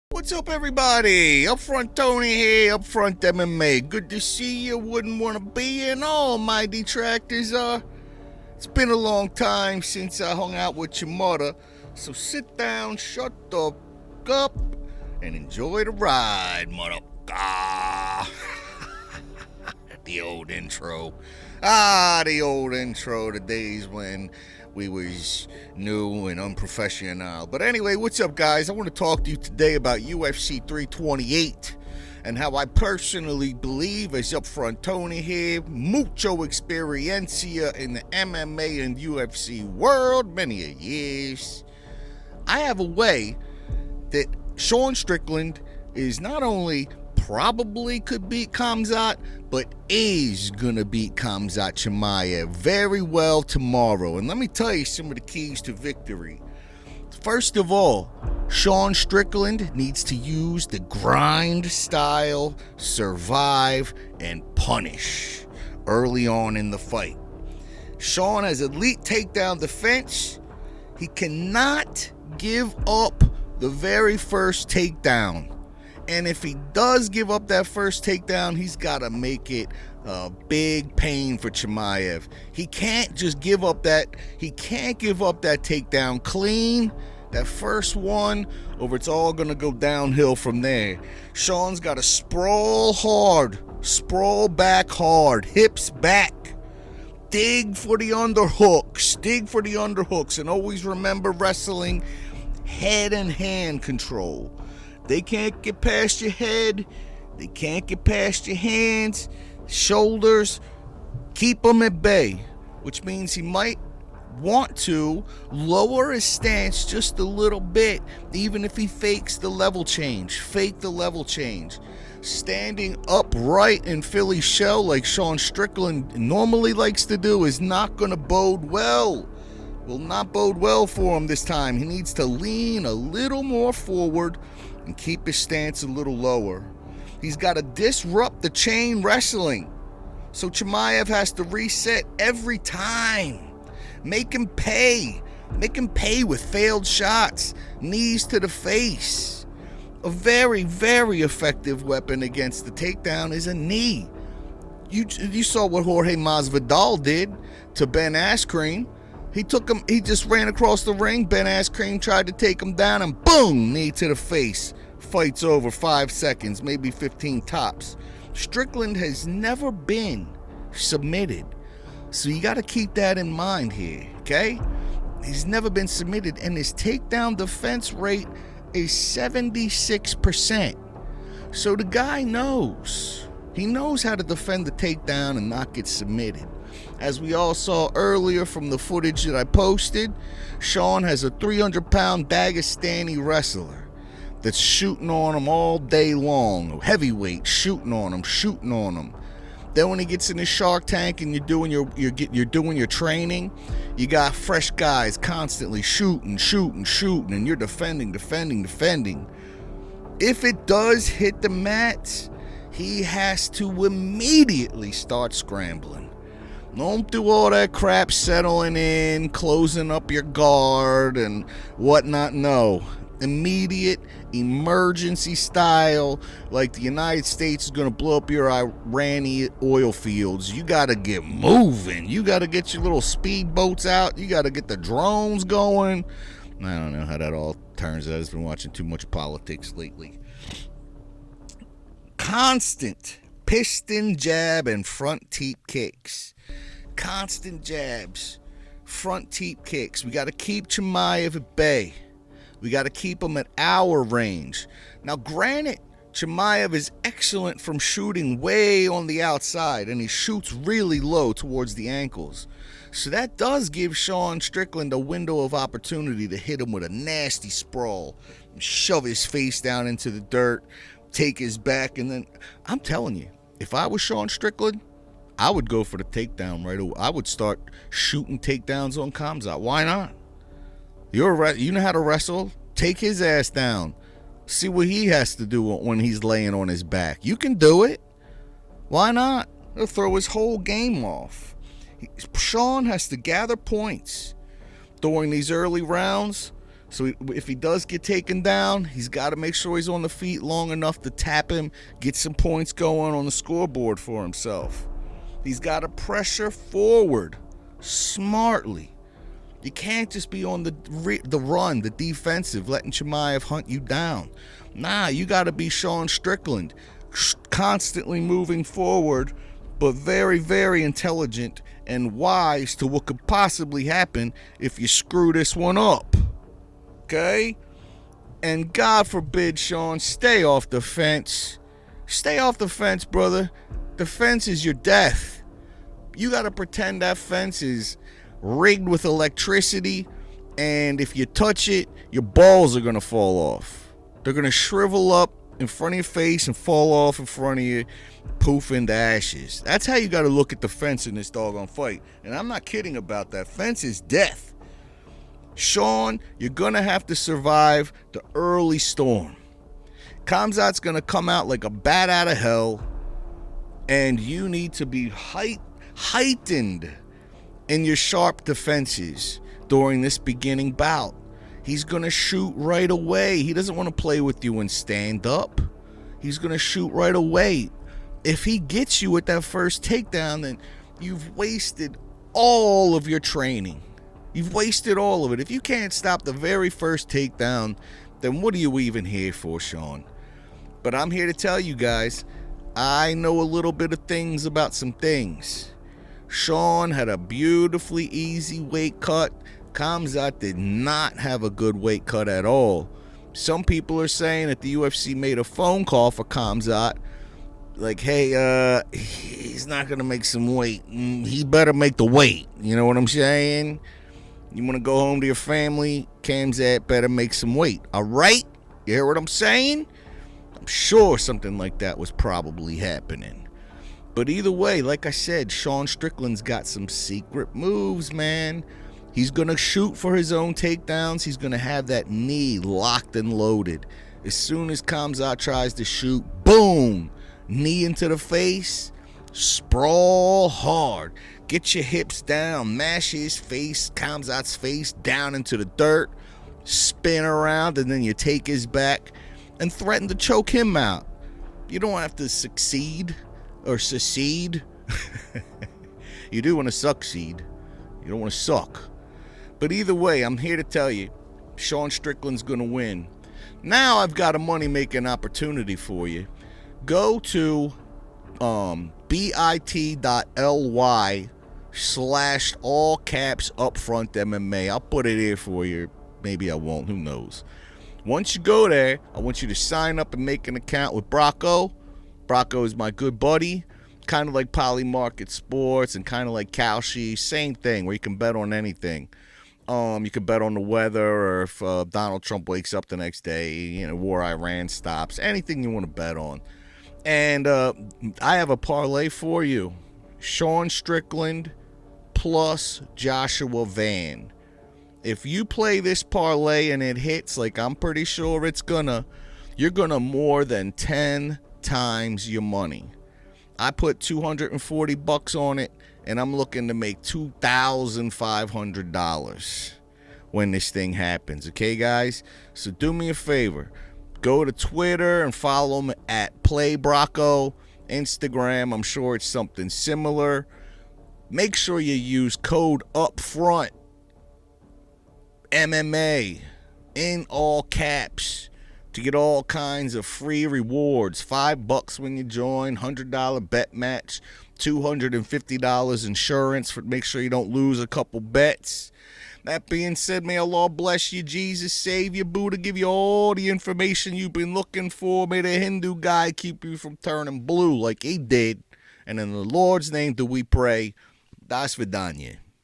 What's up, everybody? Upfront Tony here, Upfront MMA. Good to see you. Wouldn't want to be in all my detractors. It's been a long time since I hung out with your mother. So sit down, shut the f*** up, and enjoy the ride, mother. The old intro. The old intro. The days when we was new and unprofessional. But anyway, what's up, guys? I want to talk to you today about UFC 328 and how I personally believe, as Upfront Tony here, mucho experiencia in the MMA and UFC world, many a years. I have a way that Sean Strickland is not only probably could beat Khamzat, but is gonna beat Khamzat Chimaev very well tomorrow. And let me tell you some of the keys to victory. First of all, Sean Strickland needs to use the grind style, survive, and punish early on in the fight. Sean has elite takedown defense. He cannot give up the very first takedown. And if he does give up that first takedown, he's got to make it a big pain for Chimaev. He can't just give up that. He can't give up that takedown clean. That first one, or it's all going to go downhill from there. Sean's got to sprawl hard, sprawl back hard, hips back. Dig for the underhooks, and always remember wrestling head and hand control. They can't get past your head. They can't get past your hands, shoulders. Keep them at bay, which means he might want to lower his stance just a little bit, even if he fakes the level change. Fake the level change. Standing upright in Philly shell like Sean Strickland normally likes to do is not going to bode well. Will not bode well for him this time. He needs to lean a little more forward and keep his stance a little lower. He's got to disrupt the chain wrestling. So Chimaev has to reset every time. Make him pay. Make him pay with failed shots. Knees to the face. A very, very effective weapon against the takedown is a knee. You saw what Jorge Masvidal did to Ben Askren. He just ran across the ring. Ben Askren tried to take him down, and boom, knee to the face. Fight's over. 5 seconds, maybe 15 tops. Strickland has never been submitted. So you got to keep that in mind here, okay? He's never been submitted, and his takedown defense rate is 76%. So the guy knows. He knows how to defend the takedown and not get submitted. As we all saw earlier from the footage that I posted, Sean has a 300-pound Dagestani wrestler that's shooting on him all day long. Heavyweight, shooting on him. Then when he gets in the Shark Tank and you're doing your training, you got fresh guys constantly shooting, and you're defending. If it does hit the mat, he has to immediately start scrambling. Don't do all that crap settling in, closing up your guard and whatnot. No. Immediate emergency style, like the United States is going to blow up your Iranian oil fields. You got to get moving. You got to get your little speedboats out. You got to get the drones going. I don't know how that all turns out. I've been watching too much politics lately. Constant piston jab and front teep kicks. Constant jabs, front teep kicks. We got to keep Chimaev at bay. We got to keep him at our range. Now, granted, Chimaev is excellent from shooting way on the outside, and he shoots really low towards the ankles. So that does give Sean Strickland a window of opportunity to hit him with a nasty sprawl, and shove his face down into the dirt, take his back, and then, I'm telling you, if I was Sean Strickland, I would go for the takedown right away. I would start shooting takedowns on Khamzat. Why not? You know how to wrestle. Take his ass down. See what he has to do when he's laying on his back. You can do it. Why not? He'll throw his whole game off. Sean has to gather points during these early rounds So if he does get taken down, he's got to make sure he's on the feet long enough to tap him, get some points going on the scoreboard for himself. He's got to pressure forward smartly. You can't just be on the run, the defensive, letting Chimaev hunt you down. Nah, you got to be Sean Strickland, constantly moving forward, but very, very intelligent and wise to what could possibly happen if you screw this one up. Okay? And God forbid, Sean, stay off the fence. Stay off the fence, brother. The fence is your death. You got to pretend that fence is rigged with electricity, and if you touch it, your balls are going to fall off. They're going to shrivel up in front of your face and fall off in front of you, poof into ashes. That's how you got to look at the fence in this doggone fight. And I'm not kidding about that. Fence is death. Sean, you're going to have to survive the early storm. Khamzat's going to come out like a bat out of hell, and you need to be heightened in your sharp defenses during this beginning bout. He's going to shoot right away. He doesn't want to play with you and stand up. He's going to shoot right away. If he gets you with that first takedown, then you've wasted all of your training. You've wasted all of it. If you can't stop the very first takedown, then what are you even here for, Sean? But I'm here to tell you guys, I know a little bit of things about some things. Sean had a beautifully easy weight cut. Khamzat did not have a good weight cut at all. Some people are saying that the UFC made a phone call for Khamzat, like, hey, he's not going to make some weight. He better make the weight. You know what I'm saying? You want to go home to your family? Khamzat better make some weight. All right? You hear what I'm saying? I'm sure something like that was probably happening. But either way, like I said, Sean Strickland's got some secret moves, man. He's going to shoot for his own takedowns. He's going to have that knee locked and loaded. As soon as Khamzat tries to shoot, boom, knee into the face, sprawl hard. Get your hips down, mash his face, Khamzat's face, down into the dirt, spin around, and then you take his back and threaten to choke him out. You don't have to succeed or secede. You do want to succeed. You don't want to suck. But either way, I'm here to tell you, Sean Strickland's going to win. Now I've got a money-making opportunity for you. Go to bit.ly/all caps upfront MMA. I'll put it here for you. Maybe I won't. Who knows? Once you go there, I want you to sign up and make an account with Bracco. Bracco is my good buddy. Kind of like Poly Market Sports and kind of like Kalshi. Same thing where you can bet on anything. You can bet on the weather, or if Donald Trump wakes up the next day, war Iran stops. Anything you want to bet on. And I have a parlay for you. Sean Strickland plus Joshua Van. If you play this parlay and it hits, like I'm pretty sure it's gonna, you're gonna more than 10 times your money. I put $240 on it, and I'm looking to make $2,500 when this thing happens. Okay, guys? So do me a favor. Go to Twitter and follow me at PlayBracco. Instagram, I'm sure it's something similar. Make sure you use code UPFRONT MMA in all caps to get all kinds of free rewards. $5 when you join, $100 bet match, $250 insurance for make sure you don't lose a couple bets. That being said, may Allah bless you, Jesus save you, Buddha give you all the information you've been looking for. May the Hindu guy keep you from turning blue like he did. And in the Lord's name do we pray. Das Vidanya.